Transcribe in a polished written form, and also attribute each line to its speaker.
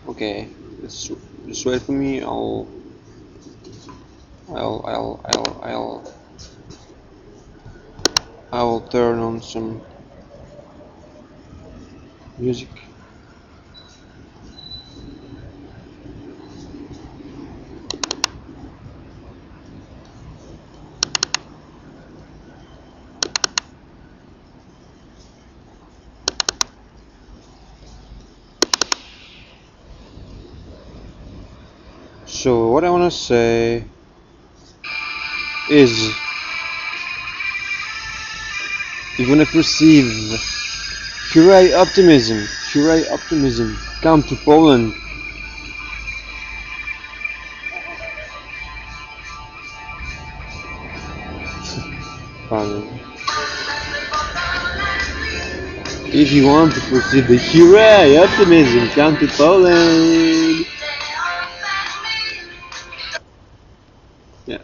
Speaker 1: Okay, just wait for me. I'll, I'll, I'll, I'll, I'll turn on some music. So what I wanna say is, you wanna perceive Curie optimism, come to Poland. Fine. If you want to perceive the Curie optimism, come to Poland. Yeah.